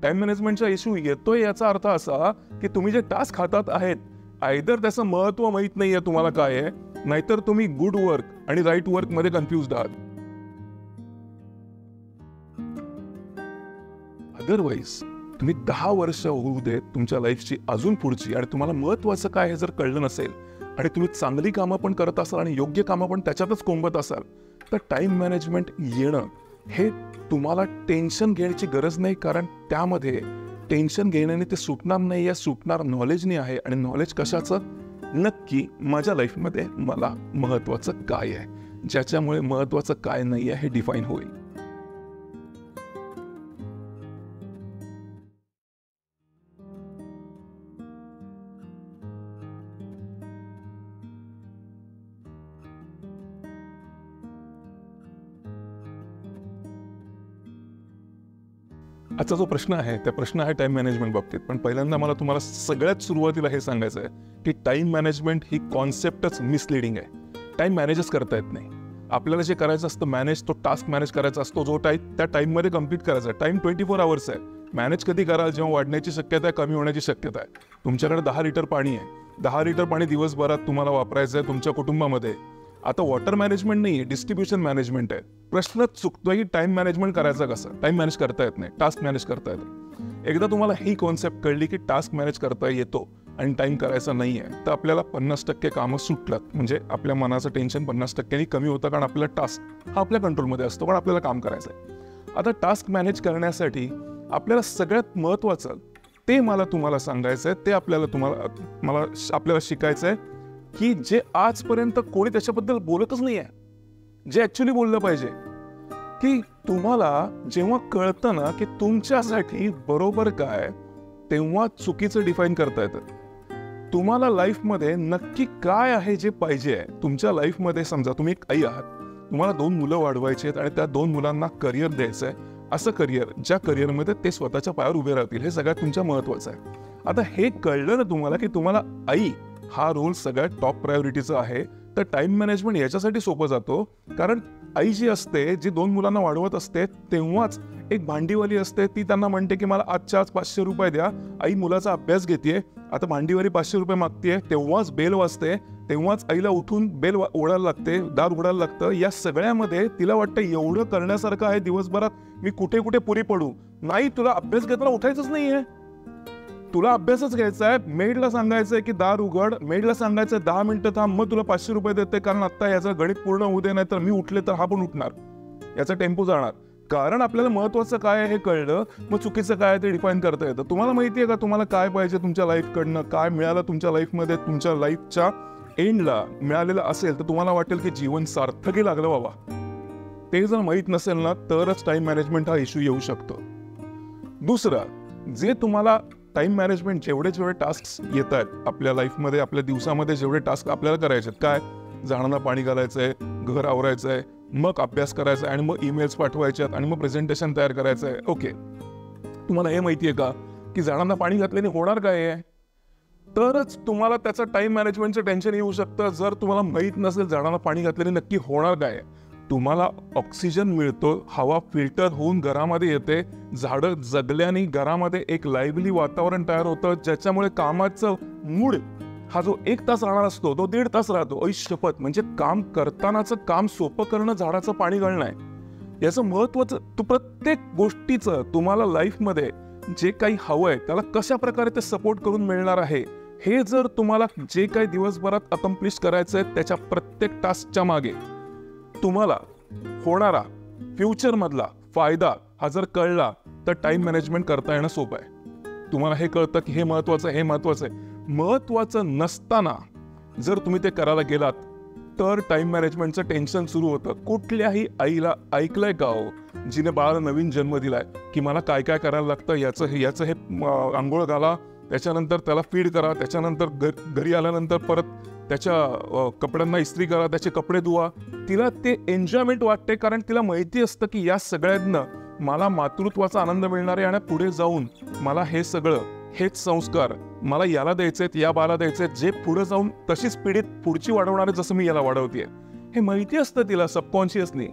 Time मॅनेजमेंटचा issue येतोय याचा अर्थ असा की तुम्ही जे टास्क हातात आहेत आयदर त्याचं महत्व माहित नाहीये तुम्हाला काय आहे, नाहीतर तुम्ही गुड वर्क आणि राईट वर्क मध्ये कन्फ्युज्ड आहात. अदरवाईज तुम्ही 10 वर्ष होऊ देत तुमच्या लाईफची अजून पुढची आणि तुम्हाला महत्वाचं काय हे जर कळलं नसेल आणि तुम्ही चांगली कामं पण करत असाल आणि योग्य कामं पण त्याच्यातच कोंबत असाल तर टाइम मॅनेजमेंट येणं हे तुम्हाला टेन्शन घेण्याची गरज नाही, कारण त्यामध्ये टेन्शन घेण्याने ते सुटणार नाही, या सुटणार नॉलेजने आहे. आणि नॉलेज कशाचं? नक्की माझ्या लाईफमध्ये मला महत्वाचं काय आहे, ज्याच्यामुळे महत्वाचं काय नाही आहे हे डिफाईन होईल. आजचा जो प्रश्न आहे त्या प्रश्न आहे टाइम मॅनेजमेंट बाबतीत. पण पहिल्यांदा मला तुम्हाला सगळ्यात सुरुवातीला हे सांगायचं आहे की टाइम मॅनेजमेंट ही कॉन्सेप्टच मिसलिडिंग आहे. टाइम मॅनेजच करता येत नाही. आपल्याला जे करायचं असतं मॅनेज, तो टास्क मॅनेज करायचा असतो जो त्या टाइममध्ये कम्प्लीट करायचा. टाइम 24 आवर्स आहे. मॅनेज कधी कराल? जेव्हा वाढण्याची शक्यता आहे, कमी होण्याची शक्यता आहे. तुमच्याकडे 10 लिटर पाणी आहे. 10 लिटर पाणी दिवसभरात तुम्हाला वापरायचं आहे तुमच्या कुटुंबामध्ये. आता वॉटर मॅनेजमेंट नाही आहे, डिस्ट्रीब्युशन मॅनेजमेंट आहे. प्रश्नच चुकतोय की टाइम मॅनेजमेंट करायचं कसं? टाइम मॅनेज करता येत नाही, टास्क मॅनेज करता येतं. एकदा तुम्हाला ही कॉन्सेप्ट कळली की टास्क मॅनेज करता येतो आणि टाइम करायचा नाही आहे, तर आपल्याला 50% कामं सुटतात. म्हणजे आपल्या मनाचं टेन्शन 50% कमी होतं, कारण आपल्याला टास्क हा आपल्या कंट्रोलमध्ये असतो, पण आपल्याला काम करायचं आहे. आता टास्क मॅनेज करण्यासाठी आपल्याला सगळ्यात महत्त्वाचं ते मला तुम्हाला सांगायचं आहे, ते आपल्याला शिकायचं आहे की जे आजपर्यंत कोणी त्याच्याबद्दल बोलतच नाही आहे, जे ऍक्च्युली बोललं पाहिजे. की तुम्हाला जेव्हा कळतं ना की तुमच्यासाठी बरोबर काय, तेव्हा चुकीचं डिफाईन करता येतं. तुम्हाला लाईफमध्ये नक्की काय आहे जे पाहिजे आहे. तुमच्या लाईफमध्ये समजा तुम्ही एक आई आहात, तुम्हाला 2 मुलं वाढवायची आहेत आणि त्या 2 मुलांना करिअर द्यायचं आहे. असं करिअर ज्या करिअरमध्ये ते स्वतःच्या पायावर उभे राहतील, हे सगळ्यात तुमच्या महत्वाचं आहे. आता हे कळलं ना तुम्हाला की तुम्हाला आई हा रोल सगळ्यात टॉप प्रायोरिटीचा आहे, तर टाइम मॅनेजमेंट याच्यासाठी सोपं जातो. कारण आई जी असते, जी 2 मुलांना वाढवत असते, तेव्हाच एक भांडीवाली असते, ती त्यांना म्हणते की मला आजच्या आज 500 रुपये द्या. आई मुलाचा अभ्यास घेते, आता भांडीवाली 500 रुपये मागते, तेव्हाच बेल वाजते, तेव्हाच आईला उठून बेल ओढायला लागते, दार उघडायला लागतं. या सगळ्यामध्ये तिला वाटतं एवढं करण्यासारखं आहे दिवसभरात, मी कुठे कुठे पुरी पडू. नाही, तुला अभ्यास घेताना उठायचंच नाहीये, तुला अभ्यासच घ्यायचा आहे. मेडला सांगायचंय की दार उघड, मेडला सांगायचं 10 मिनिटं थांब, मग तुला 500 रुपये देते, कारण आता याचं गणित पूर्ण होऊ दे, नाही तर मी उठले तर हा पण उठणार, याचा टेम्पो जाणार. कारण आपल्याला महत्वाचं काय आहे हे कळलं, मग चुकीचं काय आहे ते डिफाईन करता येतं. तुम्हाला माहिती आहे का तुम्हाला काय पाहिजे तुमच्या लाईफकडनं, काय मिळालं तुमच्या लाईफमध्ये, तुमच्या लाईफच्या एंडला मिळालेलं असेल तर तुम्हाला वाटेल की जीवन सार्थकी लागलं बाबा. ते जर माहीत नसेल ना तरच टाइम मॅनेजमेंट हा इश्यू येऊ शकतो. दुसरं, जे तुम्हाला टाइम मॅनेजमेंट जेवढे टास्क येत आहेत आपल्या लाईफमध्ये, आपल्या दिवसामध्ये जेवढे टास्क आपल्याला करायचे आहेत, काय झाडांना पाणी घालायचंय, घर आवरायचंय, मग अभ्यास करायचा आहे, आणि मग ईमेल्स पाठवायचे आहेत, आणि मग प्रेझेंटेशन तयार करायचं आहे. ओके, तुम्हाला हे माहिती आहे का की झाडांना पाणी घातल्याने होणार काय आहे? तरच तुम्हाला त्याचं टाइम मॅनेजमेंटचं टेन्शन येऊ शकतं. जर तुम्हाला माहीत नसेल झाडांना पाणी घातल्याने नक्की होणार काय आहे. तुम्हाला ऑक्सिजन मिळतो, हवा फिल्टर होऊन घरामध्ये येते, झाडं जगल्याने घरामध्ये एक लाईव्हली वातावरण तयार होतं, ज्याच्यामुळे कामाचं मूड हा जो 1 तास राहणार असतो तो 1.5 तास राहतो. शपथ, म्हणजे काम करतानाचं काम सोपं करणं झाडाचं पाणी घालणं आहे. याचं महत्वाचं, प्रत्येक गोष्टीचं तुम्हाला लाईफमध्ये जे काही हवंय त्याला कशा प्रकारे ते सपोर्ट करून मिळणार आहे, हे जर तुम्हाला जे काही दिवसभरात अकम्प्लिश करायचंय त्याच्या प्रत्येक टास्कच्या मागे तुम्हाला होणारा फ्युचर मधला फायदा हा जर कळला तर टाइम मॅनेजमेंट करता येणं सोपं आहे. तुम्हाला हे कळतं की हे महत्वाचं आहे, हे महत्वाचं आहे. महत्वाचं नसताना जर तुम्ही ते करायला गेलात तर टाइम मॅनेजमेंटचं टेन्शन सुरू होतं. कुठल्याही आईला ऐकलंय का हो, जिने बाळाला नवीन जन्म दिलाय, की मला काय काय करायला लागतं, याचं हे आंघोळ घाला, त्याच्यानंतर त्याला फीड करा, त्याच्यानंतर घरी आल्यानंतर परत त्याच्या कपड्यांना इस्त्री करा, त्याचे कपडे धुवा. तिला ते एन्जॉयमेंट वाटते, कारण तिला माहिती असतं की या सगळ्यांना मला मातृत्वाचा आनंद मिळणार आहे, आणि पुढे जाऊन मला हे सगळं, हेच संस्कार मला याला द्यायचेत, या बाला द्यायचेत, जे पुढे जाऊन तशीच पिढीत पुढची वाढवणार आहे, जसं मी याला वाढवतेय. हे माहिती असतं तिला सबकॉन्शियसली.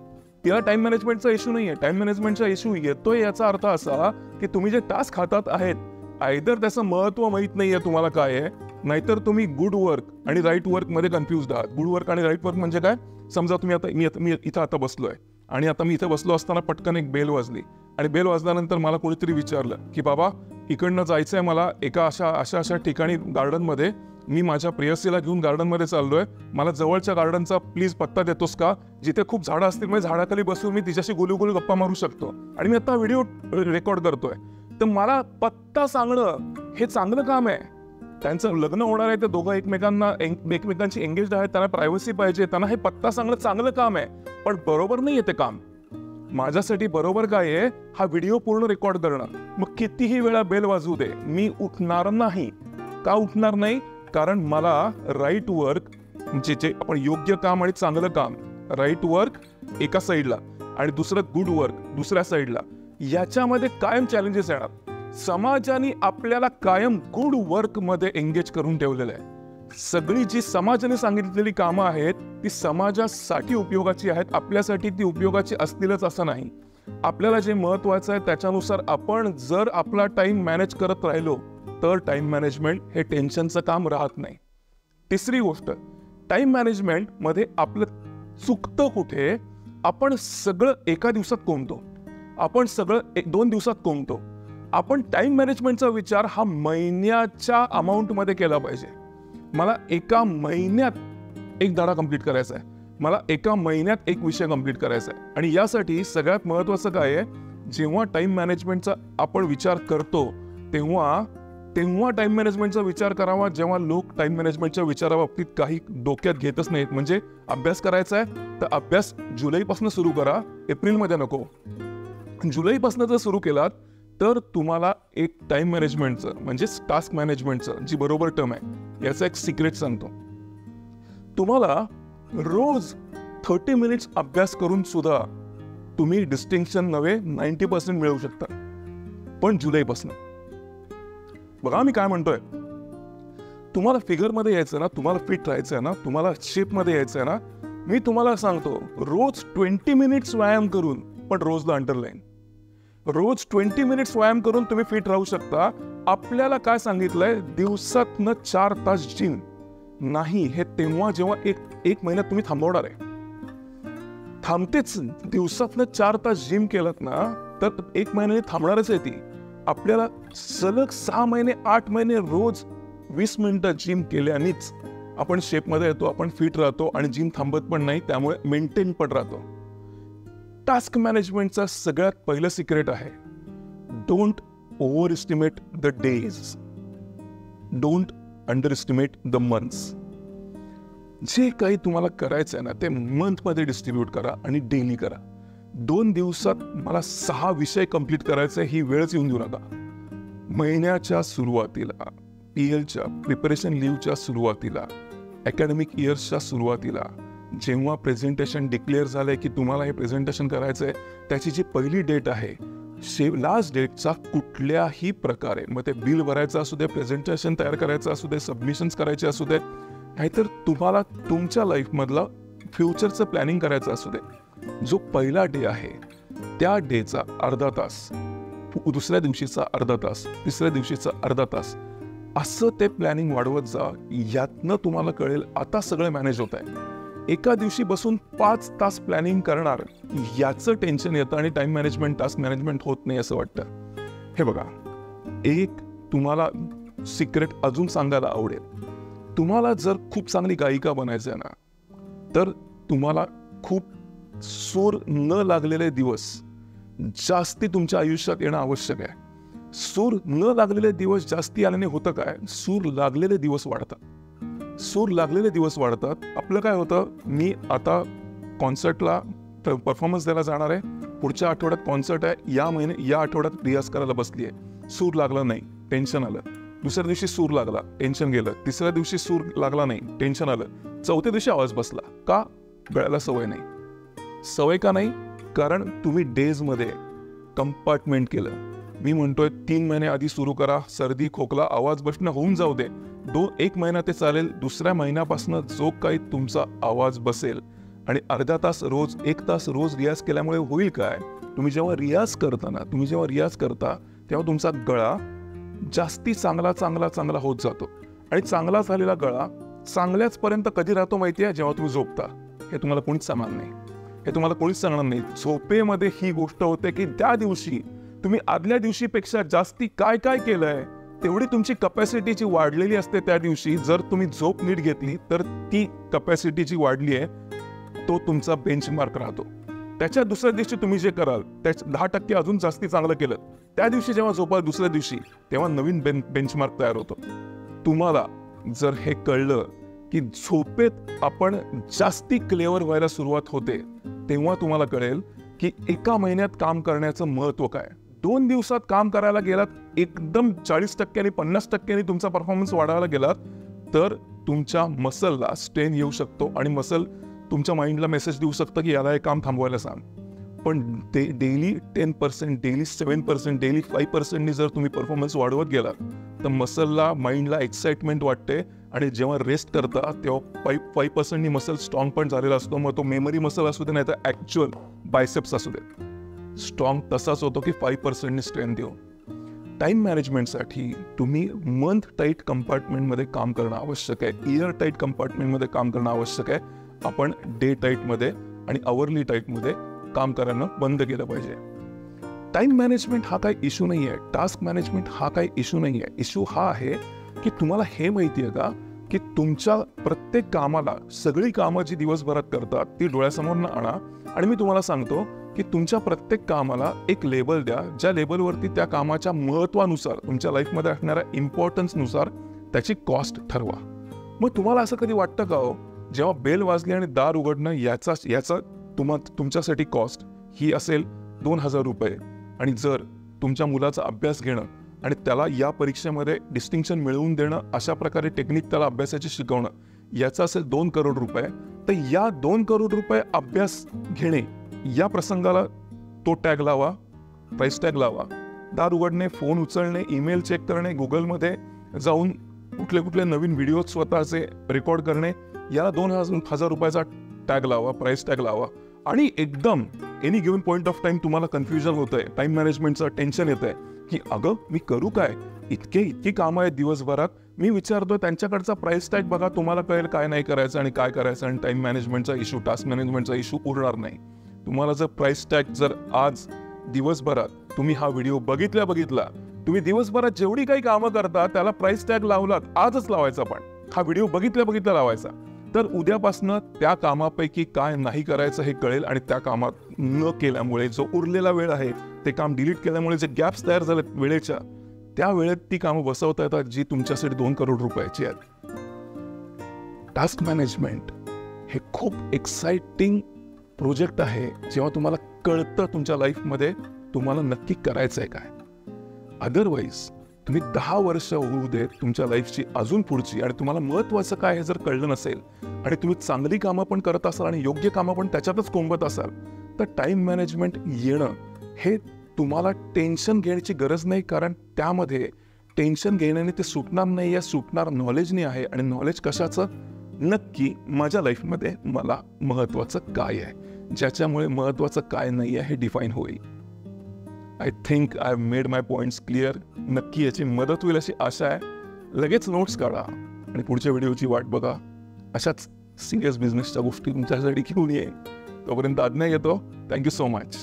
तिला टाइम मॅनेजमेंटचा इश्यू नाहीये. टाइम मॅनेजमेंटचा इश्यू येतोय याचा अर्थ असा की तुम्ही जे टास्क हातात आहेत आयदर त्याचं महत्व माहित नाहीये तुम्हाला काय आहे, नाहीतर तुम्ही गुड वर्क आणि राईट वर्क मध्ये कन्फ्युज आहात. गुड वर्क आणि राईट वर्क म्हणजे काय? समजा तुम्ही मी इथं आता बसलोय आणि आता मी इथं बसलो असताना पटकन एक बेल वाजली आणि बेल वाजल्यानंतर मला कोणीतरी विचारलं की बाबा इकडनं जायचंय मला एका अशा ठिकाणी गार्डनमध्ये, मी माझ्या प्रेयसीला घेऊन गार्डनमध्ये चाललोय, मला जवळच्या गार्डनचा प्लीज पत्ता देतोस का, जिथे खूप झाडं असतील, म्हणजे झाडाखाली बसून मी तिच्याशी गोलू गप्पा मारू शकतो. आणि मी आता व्हिडिओ रेकॉर्ड करतोय, तर मला पत्ता सांगणं हे चांगलं काम आहे. त्यांचं लग्न होणार आहे, ते दोघं एकमेकांची एंगेज आहेत, त्यांना प्रायव्हसी पाहिजे, त्यांना हे पत्ता सांगणं चांगलं काम आहे. पण बरोबर नाही आहे ते काम. माझ्यासाठी बरोबर काय आहे? हा व्हिडिओ पूर्ण रेकॉर्ड करणं. मग कितीही वेळा बेल वाजू दे, मी उठणार नाही. का उठणार नाही? कारण मला राईट वर्क, जे आपण योग्य काम आणि चांगलं काम, राईट वर्क एका साईडला आणि दुसरं गुड वर्क दुसऱ्या साईडला, याच्यामध्ये कायम चॅलेंजेस येणार. समाजाने आपल्याला कायम गुड वर्क मध्ये एंगेज करून ठेवलेलं आहे. सगळी जी समाजाने सांगितलेली कामं आहेत ती समाजासाठी उपयोगाची आहेत, आपल्यासाठी ती उपयोगाची असतीलच असं नाही. आपल्याला जे महत्वाचं आहे त्याच्यानुसार आपण जर आपला टाइम मॅनेज करत राहिलो तर टाइम मॅनेजमेंट हे टेन्शनचं काम राहत नाही. तिसरी गोष्ट, टाइम मॅनेजमेंट मध्ये आपलं चुकतं कुठे? आपण सगळं एका दिवसात कोंबतो, आपण सगळं 1-2 दिवसात कोंबतो. आपण टाइम मॅनेजमेंटचा विचार हा महिन्याच्या अमाऊंट मध्ये केला पाहिजे. मला एका महिन्यात एक धडा कंप्लीट करायचा आहे, मला एका महिन्यात एक विषय कंप्लीट करायचा आहे. आणि यासाठी सगळ्यात महत्वाचं काय आहे? जेव्हा टाइम मॅनेजमेंटचा आपण विचार करतो तेव्हा टाइम मॅनेजमेंटचा विचार करावा जेव्हा लोक टाइम मॅनेजमेंटच्या विचाराबाबतीत काही डोक्यात घेतच नाहीत. म्हणजे अभ्यास करायचा आहे तर अभ्यास जुलैपासून सुरू करा, एप्रिलमध्ये नको. जुलैपासून जर सुरू केलात तर तुम्हाला एक टाइम मॅनेजमेंटचं म्हणजे टास्क मॅनेजमेंटचं जी बरोबर टर्म आहे याचा एक सिक्रेट सांगतो. तुम्हाला रोज 30 मिनिट्स अभ्यास करून सुद्धा तुम्ही डिस्टिंक्शन नव्हे 90% मिळवू शकता. पण जुलैपासून बघा मी काय म्हणतोय, तुम्हाला फिगरमध्ये यायचं ना, तुम्हाला फिट राहायचं आहे ना, तुम्हाला शेपमध्ये यायचं आहे ना, मी तुम्हाला सांगतो रोज 20 मिनिट्स व्यायाम करून, पण रोजला अंडरलाईन, रोज 20 मिनिट्स व्यायाम करून तुम्ही फिट राहू शकता. आपल्याला काय सांगितलंय? दिवसातनं 4 तास जिम नाही. हे तेव्हा जेव्हा एक महिन्यात तुम्ही थांबवणार आहे. थांबतेच. दिवसातनं 4 तास जिम केलं ना तर 1 महिन्याने थांबणारच आहे ती. आपल्याला सलग 6 महिने 8 महिने रोज 20 मिनिटं जिम केल्यानेच आपण शेपमध्ये येतो, आपण फिट राहतो आणि जिम थांबत पण नाही, त्यामुळे मेंटेन पण राहतो. टास्क मॅनेजमेंटचा सगळ्यात पहिलं सिक्रेट आहे, don't over estimate the days, don't under estimate the months. जे काही तुम्हाला करायचं आहे ना ते मंथमध्ये डिस्ट्रीब्यूट करा आणि डेली करा. 2 दिवसात मला 6 विषय कंप्लीट करायचे ही वेळच येऊन देऊ नका. महिन्याच्या सुरुवातीला, PLच्या प्रिपरेशन लिव्हच्या सुरुवातीला, अकॅडमिक इयर्सच्या सुरुवातीला, जेव्हा प्रेझेंटेशन डिक्लेअर झालंय की तुम्हाला हे प्रेझेंटेशन करायचंय, त्याची जी पहिली डेट आहे, लास्ट डेटचा कुठल्याही प्रकारे, मग ते बिल भरायचं असू दे, प्रेझेंटेशन तयार करायचं असू दे, सबमिशन्स करायचे असू दे, नाहीतर तुम्हाला तुमच्या लाईफमधलं फ्युचरचं प्लॅनिंग करायचं असू दे, जो पहिला डे आहे त्या डेचा अर्धा तास, दुसऱ्या दिवशीचा अर्धा तास, तिसऱ्या दिवशीचा अर्धा तास, असं ते प्लॅनिंग वाढवत जा. यातनं तुम्हाला कळेल आता सगळं मॅनेज होत आहे. एका दिवशी बसून 5 तास प्लॅनिंग करणार याचं टेन्शन येतं आणि टाइम मॅनेजमेंट, टास्क मॅनेजमेंट होत नाही असं वाटतं. हे बघा, एक तुम्हाला सिक्रेट अजून सांगायला आवडेल. तुम्हाला जर खूप चांगली गायिका बनायचं आहे ना, तर तुम्हाला खूप सूर न लागलेले दिवस जास्ती तुमच्या आयुष्यात येणं आवश्यक आहे. सूर न लागलेले दिवस जास्ती आल्याने होतं काय? सूर लागलेले दिवस वाढतात. सूर लागलेले दिवस वाढतात. आपलं काय होतं, मी आता कॉन्सर्टला परफॉर्मन्स द्यायला जाणार आहे, पुढच्या आठवड्यात कॉन्सर्ट आहे, या आठवड्यात रियाज करायला बसली आहे, सूर लागला नाही, टेन्शन आलं. दुसऱ्या दिवशी सूर लागला, टेन्शन गेलं. तिसऱ्या दिवशी सूर लागला नाही, टेन्शन आलं. चौथ्या दिवशी आवाज बसला. का? गळ्याला सवय नाही. सवय का नाही? कारण तुम्ही डेजमध्ये कंपार्टमेंट केलं. मी म्हणतोय 3 महिने आधी सुरू करा. सर्दी, खोकला, आवाज बसणं होऊन जाऊ दे, 1 महिना ते चालेल. दुसऱ्या महिन्यापासून जो काही तुमचा आवाज बसेल, आणि अर्धा तास रोज, 1 तास रोज रियाज केल्यामुळे होईल काय, तुम्ही जेव्हा रियाज करता तेव्हा तुमचा गळा जास्ती चांगला होत जातो. आणि चांगला झालेला गळा चांगल्याच पर्यंत कधी राहतो माहिती आहे, जेव्हा तुम्ही झोपता. हे तुम्हाला कोणीच सांगणार नाही. झोपेमध्ये ही गोष्ट होते की त्या दिवशी तुम्ही आदल्या दिवशीपेक्षा जास्ती काय केलंय तेवढी तुमची कपॅसिटीची वाढलेली असते. त्या दिवशी जर तुम्ही झोप नीट घेतली तर ती कपॅसिटीची वाढली आहे, तो तुमचा बेंचमार्क राहतो. त्याच्या दुसऱ्या दिवशी तुम्ही जे कराल त्याच्या 10% अजून जास्ती चांगलं केलं, त्या दिवशी जेव्हा झोपाल दुसऱ्या दिवशी, तेव्हा नवीन बेंचमार्क तयार होतो. तुम्हाला जर हे कळलं की झोपेत आपण जास्ती क्लेवर व्हायला सुरुवात होते, तेव्हा तुम्हाला कळेल की एका महिन्यात काम करण्याचं महत्व काय. 2 दिवसात काम करायला गेलात, एकदम 40% 50% तुमचा परफॉर्मन्स वाढवायला गेलात, तर तुमच्या मसलला स्ट्रेन येऊ शकतो आणि मसल तुमच्या माइंडला मेसेज देऊ शकतं की याला हे काम थांबवायला सांग. पण डेली 10%, डेली 7%, डेली 5% जर तुम्ही परफॉर्मन्स वाढवत गेलात, तर मसलला, माइंडला एक्साइटमेंट वाटते आणि जेव्हा रेस्ट करता तेव्हा 5% मसल स्ट्रॉंग पण झालेला असतो. मग तो मेमरी मसल असू दे नाही तर ॲक्च्युअल बायसेप्स असू दे, स्ट्रॉंग तसाच होतो की 5% स्ट्रेंथ देऊ. टाइम मॅनेजमेंटसाठी तुम्ही मंथ टाईट कंपार्टमेंटमध्ये काम करणं आवश्यक आहे, इयर टाईट कंपार्टमेंटमध्ये काम करणं आवश्यक आहे. आपण डे टाईटमध्ये आणि आवरली टाईटमध्ये काम करणं बंद केलं पाहिजे. टाइम मॅनेजमेंट हा काही इश्यू नाही आहे, टास्क मॅनेजमेंट हा काही इश्यू नाही आहे. इश्यू हा आहे की तुम्हाला हे माहिती आहे का की तुमच्या प्रत्येक कामाला, सगळी कामं जी दिवसभरात करतात ती डोळ्यासमोर न आणा आणि मी तुम्हाला सांगतो की तुमच्या प्रत्येक कामाला एक लेबल द्या, ज्या लेबलवरती त्या कामाच्या महत्वानुसार, तुमच्या लाईफमध्ये असणाऱ्या इम्पॉर्टन्सनुसार त्याची कॉस्ट ठरवा. मग तुम्हाला असं कधी वाटतं का हो, जेव्हा बेल वाजली आणि दार उघडणं याचा तुमच्यासाठी कॉस्ट ही असेल 2,000 रुपये, आणि जर तुमच्या मुलाचा अभ्यास घेणं आणि त्याला या परीक्षेमध्ये डिस्टिंक्शन मिळवून देणं, अशा प्रकारे टेक्निक त्याला अभ्यासाची शिकवणं, याचा असेल 2 करोड रुपये, तर या 2 करोड रुपये अभ्यास घेणे या प्रसंगाला तो टॅग लावा, प्राइस टॅग लावा. दार उघडणे, फोन उचलणे, ईमेल चेक करणे, गुगलमध्ये जाऊन कुठले नवीन व्हिडिओ स्वतःचे रेकॉर्ड करणे, याला 2,000 रुपयाचा टॅग लावा, प्राइस टॅग लावा. आणि एकदम any given point of time तुम्हाला कन्फ्युजन होतंय, टाइम मॅनेजमेंटचं टेन्शन येतंय की अगं मी करू काय, इतकी कामं आहेत दिवसभरात, मी विचारतोय त्यांच्याकडचा प्राइस टॅग बघा, तुम्हाला कळेल काय नाही करायचं आणि काय करायचं. आणि टाइम मॅनेजमेंटचा इश्यू, टास्क मॅनेजमेंटचा इश्यू उरणार नाही. तुम्हाला जर प्राइस टॅग जर आज दिवसभरात तुम्ही हा व्हिडिओ बघितला, तुम्ही दिवसभरात जेवढी काही कामं करता त्याला प्राइस टॅग लावलात, आजच लावायचा, पण हा व्हिडिओ बघितल्या लावायचा, तर उद्यापासनं त्या कामापैकी काय नाही करायचं हे कळेल. आणि त्या कामात न केल्यामुळे जो उरलेला वेळ आहे, ते काम डिलीट केल्यामुळे जे गॅप्स तयार झालेत वेळेच्या, त्या वेळेत ती कामं बसवता येतात जी तुमच्यासाठी 2 करोड रुपयाची आहेत. टास्क मॅनेजमेंट हे खूप एक्साइटिंग प्रोजेक्ट आहे जेव्हा तुम्हाला कळतं तुमच्या लाईफमध्ये तुम्हाला नक्की करायचं आहे काय. अदरवाईज तुम्ही 10 वर्ष होऊ देत तुमच्या लाईफची अजून पुढची, आणि तुम्हाला महत्वाचं काय हे जर कळलं नसेल आणि तुम्ही चांगली कामं पण करत असाल आणि योग्य कामं पण त्याच्यातच कोंबत असाल, तर टाइम मॅनेजमेंट येणं हे तुम्हाला टेन्शन घेण्याची गरज नाही. कारण त्यामध्ये टेन्शन घेण्याने ते सुटणार नाही, या सुटणार नॉलेजने आहे. आणि नॉलेज कशाचं, नक्की माझ्या लाईफमध्ये मला महत्वाचं काय आहे, ज्याच्यामुळे महत्वाचं काय नाही आहे हे डिफाईन होईल. I think I have made my points clear. नक्की याची मदत होईल अशी आशा आहे. लगेच नोट्स काढा आणि पुढच्या व्हिडिओची वाट बघा. अशाच सिरियस बिझनेसच्या गोष्टी तुमच्यासाठी घेऊन येईन. तोपर्यंत आज्ञा घेतो. Thank you so much.